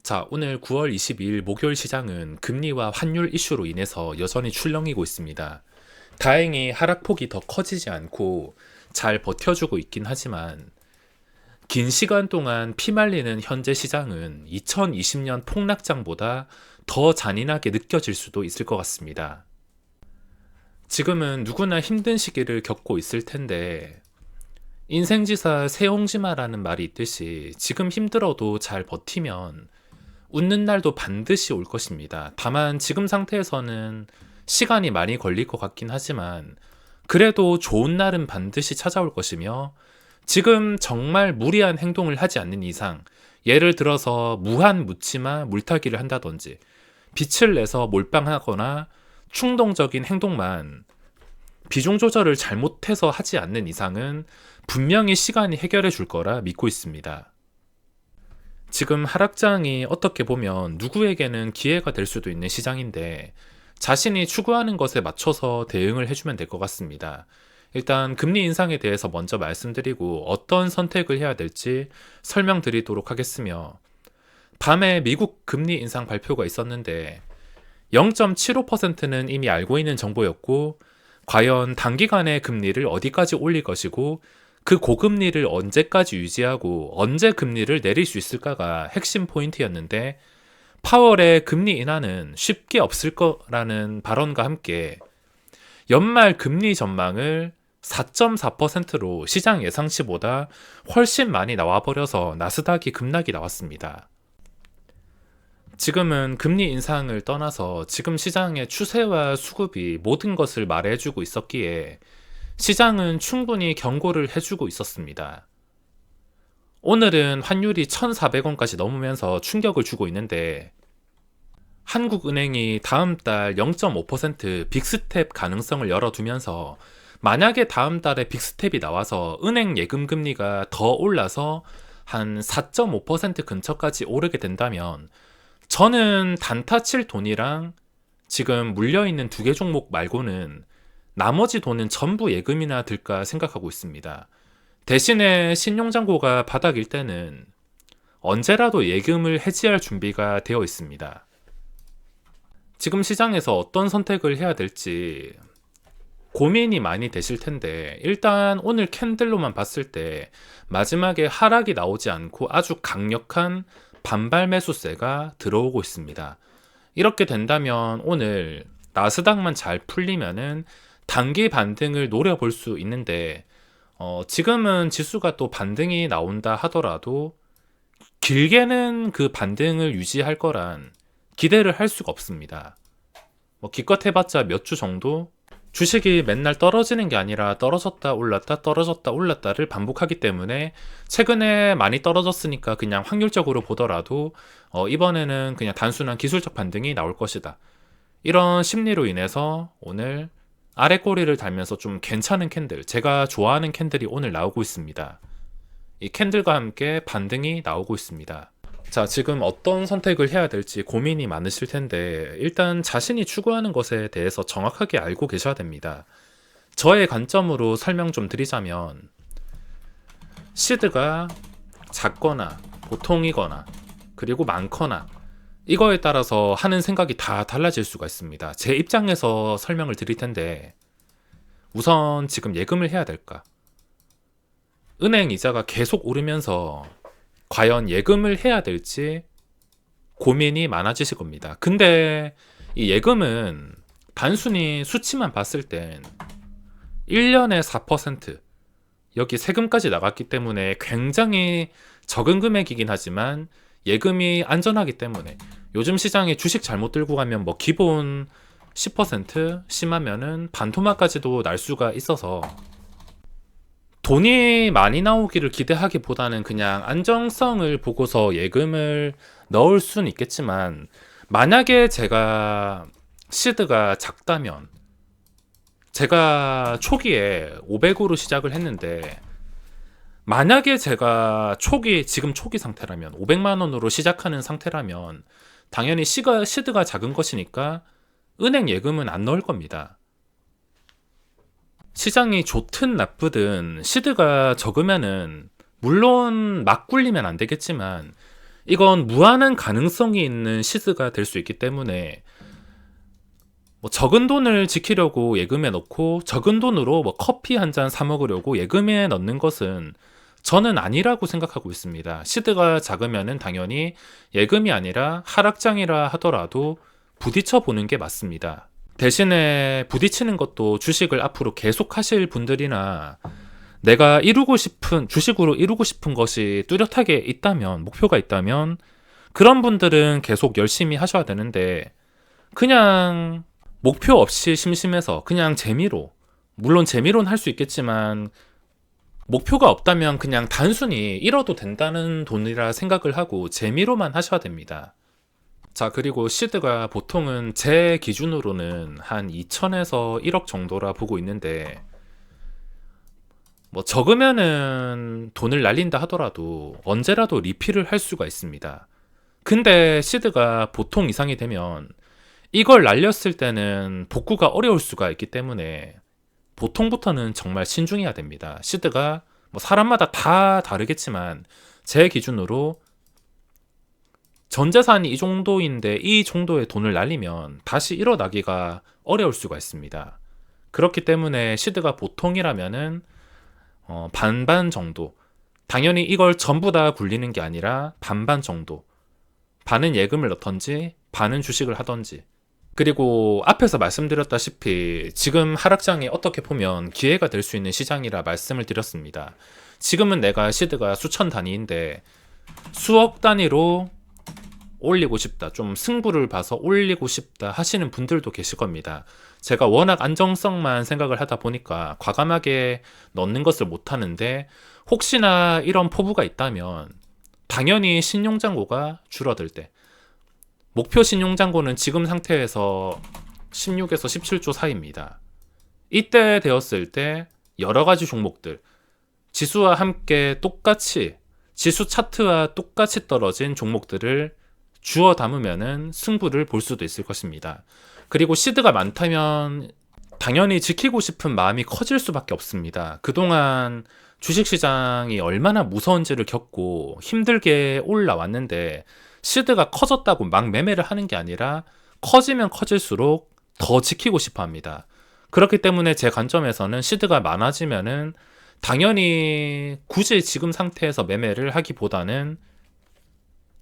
자, 오늘 9월 22일 목요일 시장은 금리와 환율 이슈로 인해서 여전히 출렁이고 있습니다. 다행히 하락폭이 더 커지지 않고 잘 버텨주고 있긴 하지만 긴 시간 동안 피말리는 현재 시장은 2020년 폭락장보다 더 잔인하게 느껴질 수도 있을 것 같습니다. 지금은 누구나 힘든 시기를 겪고 있을 텐데 인생지사 새옹지마라는 말이 있듯이 지금 힘들어도 잘 버티면 웃는 날도 반드시 올 것입니다. 다만 지금 상태에서는 시간이 많이 걸릴 것 같긴 하지만 그래도 좋은 날은 반드시 찾아올 것이며 지금 정말 무리한 행동을 하지 않는 이상 예를 들어서 무한 묻지마 물타기를 한다든지 빛을 내서 몰빵하거나 충동적인 행동만 비중 조절을 잘못해서 하지 않는 이상은 분명히 시간이 해결해 줄 거라 믿고 있습니다. 지금 하락장이 어떻게 보면 누구에게는 기회가 될 수도 있는 시장인데 자신이 추구하는 것에 맞춰서 대응을 해주면 될 것 같습니다. 일단 금리 인상에 대해서 먼저 말씀드리고 어떤 선택을 해야 될지 설명드리도록 하겠으며 밤에 미국 금리 인상 발표가 있었는데 0.75%는 이미 알고 있는 정보였고 과연 단기간에 금리를 어디까지 올릴 것이고 그 고금리를 언제까지 유지하고 언제 금리를 내릴 수 있을까가 핵심 포인트였는데 파월의 금리 인하는 쉽게 없을 거라는 발언과 함께 연말 금리 전망을 4.4%로 시장 예상치보다 훨씬 많이 나와버려서 나스닥이 급락이 나왔습니다. 지금은 금리 인상을 떠나서 지금 시장의 추세와 수급이 모든 것을 말해주고 있었기에 시장은 충분히 경고를 해주고 있었습니다. 오늘은 환율이 1,400원까지 넘으면서 충격을 주고 있는데 한국은행이 다음 달 0.5% 빅스텝 가능성을 열어두면서 만약에 다음 달에 빅스텝이 나와서 은행 예금 금리가 더 올라서 한 4.5% 근처까지 오르게 된다면 저는 단타 칠 돈이랑 지금 물려있는 두 개 종목 말고는 나머지 돈은 전부 예금이나 들까 생각하고 있습니다. 대신에 신용잔고가 바닥일 때는 언제라도 예금을 해지할 준비가 되어 있습니다. 지금 시장에서 어떤 선택을 해야 될지 고민이 많이 되실 텐데 일단 오늘 캔들로만 봤을 때 마지막에 하락이 나오지 않고 아주 강력한 반발 매수세가 들어오고 있습니다. 이렇게 된다면 오늘 나스닥만 잘 풀리면은 단기 반등을 노려볼 수 있는데 지금은 지수가 또 반등이 나온다 하더라도 길게는 그 반등을 유지할 거란 기대를 할 수가 없습니다. 기껏 해봤자 몇 주 정도? 주식이 맨날 떨어지는 게 아니라 떨어졌다 올랐다 떨어졌다 올랐다를 반복하기 때문에 최근에 많이 떨어졌으니까 그냥 확률적으로 보더라도 이번에는 그냥 단순한 기술적 반등이 나올 것이다. 이런 심리로 인해서 오늘 아래 꼬리를 달면서 좀 괜찮은 캔들, 제가 좋아하는 캔들이 오늘 나오고 있습니다. 이 캔들과 함께 반등이 나오고 있습니다. 자, 지금 어떤 선택을 해야 될지 고민이 많으실 텐데 일단 자신이 추구하는 것에 대해서 정확하게 알고 계셔야 됩니다. 저의 관점으로 설명 좀 드리자면 시드가 작거나 보통이거나 그리고 많거나 이거에 따라서 하는 생각이 다 달라질 수가 있습니다. 제 입장에서 설명을 드릴 텐데 우선 지금 예금을 해야 될까? 은행 이자가 계속 오르면서 과연 예금을 해야 될지 고민이 많아지실 겁니다. 근데 이 예금은 단순히 수치만 봤을 땐 1년에 4% 여기 세금까지 나갔기 때문에 굉장히 적은 금액이긴 하지만 예금이 안전하기 때문에 요즘 시장에 주식 잘못 들고 가면 기본 10% 심하면은 반토막까지도 날 수가 있어서 돈이 많이 나오기를 기대하기보다는 그냥 안정성을 보고서 예금을 넣을 수는 있겠지만 만약에 제가 시드가 작다면 제가 초기에 500으로 시작을 했는데 만약에 제가 지금 초기 상태라면 500만 원으로 시작하는 상태라면 당연히 시드가 작은 것이니까 은행 예금은 안 넣을 겁니다. 시장이 좋든 나쁘든 시드가 적으면은 물론 막 굴리면 안 되겠지만 이건 무한한 가능성이 있는 시드가 될 수 있기 때문에 뭐 적은 돈을 지키려고 예금에 넣고 적은 돈으로 뭐 커피 한 잔 사 먹으려고 예금에 넣는 것은 저는 아니라고 생각하고 있습니다. 시드가 작으면은 당연히 예금이 아니라 하락장이라 하더라도 부딪혀 보는 게 맞습니다. 대신에 부딪히는 것도 주식을 앞으로 계속 하실 분들이나 내가 주식으로 이루고 싶은 것이 뚜렷하게 있다면, 목표가 있다면 그런 분들은 계속 열심히 하셔야 되는데, 그냥 목표 없이 심심해서 그냥 재미로, 물론 재미로는 할 수 있겠지만 목표가 없다면 그냥 단순히 잃어도 된다는 돈이라 생각을 하고 재미로만 하셔야 됩니다. 자, 그리고 시드가 보통은 제 기준으로는 한 2천에서 1억 정도라 보고 있는데, 뭐 적으면은 돈을 날린다 하더라도 언제라도 리필을 할 수가 있습니다. 근데 시드가 보통 이상이 되면 이걸 날렸을 때는 복구가 어려울 수가 있기 때문에 보통부터는 정말 신중해야 됩니다. 시드가 뭐 사람마다 다 다르겠지만 제 기준으로 전 재산이 이 정도인데 이 정도의 돈을 날리면 다시 일어나기가 어려울 수가 있습니다. 그렇기 때문에 시드가 보통이라면은 반반 정도. 당연히 이걸 전부 다 굴리는 게 아니라 반반 정도. 반은 예금을 넣던지 반은 주식을 하던지. 그리고 앞에서 말씀드렸다시피 지금 하락장이 어떻게 보면 기회가 될 수 있는 시장이라 말씀을 드렸습니다. 지금은 내가 시드가 수천 단위인데 수억 단위로 올리고 싶다, 좀 승부를 봐서 올리고 싶다 하시는 분들도 계실 겁니다. 제가 워낙 안정성만 생각을 하다 보니까 과감하게 넣는 것을 못 하는데, 혹시나 이런 포부가 있다면 당연히 신용잔고가 줄어들 때, 목표 신용잔고는 지금 상태에서 16에서 17조 사이입니다. 이때 되었을 때 여러 가지 종목들, 지수와 함께 똑같이, 지수 차트와 똑같이 떨어진 종목들을 주워 담으면은 승부를 볼 수도 있을 것입니다. 그리고 시드가 많다면 당연히 지키고 싶은 마음이 커질 수밖에 없습니다. 그동안 주식시장이 얼마나 무서운지를 겪고 힘들게 올라왔는데, 시드가 커졌다고 막 매매를 하는 게 아니라 커지면 커질수록 더 지키고 싶어 합니다. 그렇기 때문에 제 관점에서는 시드가 많아지면은 당연히 굳이 지금 상태에서 매매를 하기보다는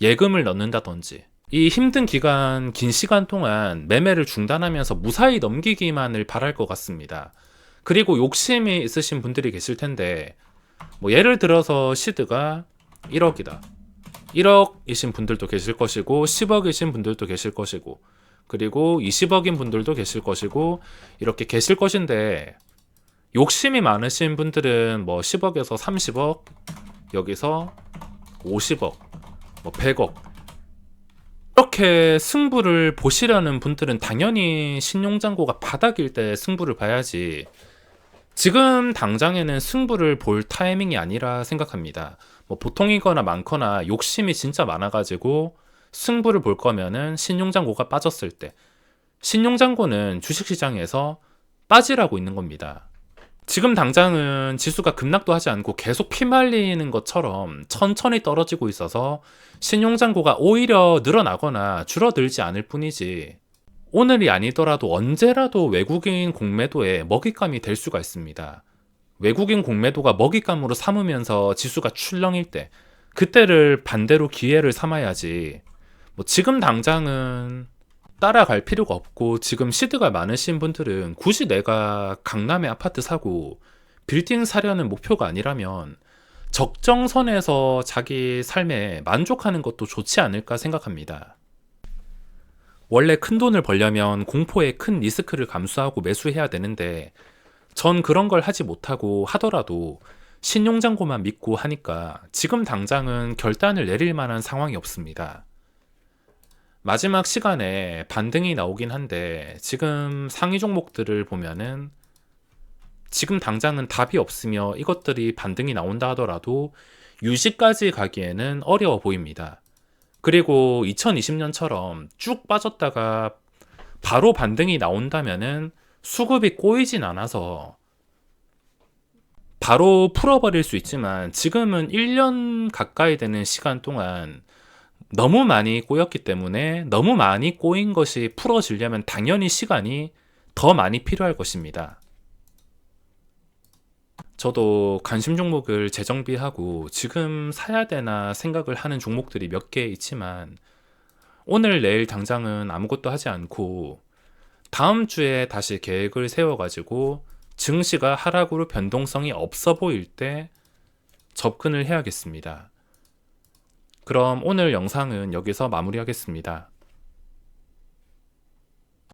예금을 넣는다든지, 이 힘든 기간, 긴 시간 동안 매매를 중단하면서 무사히 넘기기만을 바랄 것 같습니다. 그리고 욕심이 있으신 분들이 계실 텐데, 뭐 예를 들어서 시드가 1억이다. 1억이신 분들도 계실 것이고 10억이신 분들도 계실 것이고 그리고 20억인 분들도 계실 것이고 이렇게 계실 것인데, 욕심이 많으신 분들은 뭐 10억에서 30억, 여기서 50억, 뭐 100억 이렇게 승부를 보시려는 분들은 당연히 신용잔고가 바닥일 때 승부를 봐야지, 지금 당장에는 승부를 볼 타이밍이 아니라 생각합니다. 뭐 보통이거나 많거나 욕심이 진짜 많아가지고 승부를 볼 거면은 신용잔고가 빠졌을 때, 신용잔고는 주식시장에서 빠지라고 있는 겁니다. 지금 당장은 지수가 급락도 하지 않고 계속 피말리는 것처럼 천천히 떨어지고 있어서 신용잔고가 오히려 늘어나거나 줄어들지 않을 뿐이지, 오늘이 아니더라도 언제라도 외국인 공매도에 먹잇감이 될 수가 있습니다. 외국인 공매도가 먹잇감으로 삼으면서 지수가 출렁일 때, 그때를 반대로 기회를 삼아야지, 뭐 지금 당장은 따라갈 필요가 없고, 지금 시드가 많으신 분들은 굳이 내가 강남에 아파트 사고 빌딩 사려는 목표가 아니라면 적정선에서 자기 삶에 만족하는 것도 좋지 않을까 생각합니다. 원래 큰 돈을 벌려면 공포에 큰 리스크를 감수하고 매수해야 되는데, 전 그런 걸 하지 못하고 하더라도 신용잔고만 믿고 하니까 지금 당장은 결단을 내릴 만한 상황이 없습니다. 마지막 시간에 반등이 나오긴 한데, 지금 상위 종목들을 보면은 지금 당장은 답이 없으며 이것들이 반등이 나온다 하더라도 유지까지 가기에는 어려워 보입니다. 그리고 2020년처럼 쭉 빠졌다가 바로 반등이 나온다면은 수급이 꼬이진 않아서 바로 풀어버릴 수 있지만, 지금은 1년 가까이 되는 시간 동안 너무 많이 꼬였기 때문에 너무 많이 꼬인 것이 풀어지려면 당연히 시간이 더 많이 필요할 것입니다. 저도 관심 종목을 재정비하고 지금 사야 되나 생각을 하는 종목들이 몇 개 있지만 오늘 내일 당장은 아무것도 하지 않고 다음 주에 다시 계획을 세워가지고 증시가 하락으로 변동성이 없어 보일 때 접근을 해야겠습니다. 그럼 오늘 영상은 여기서 마무리하겠습니다.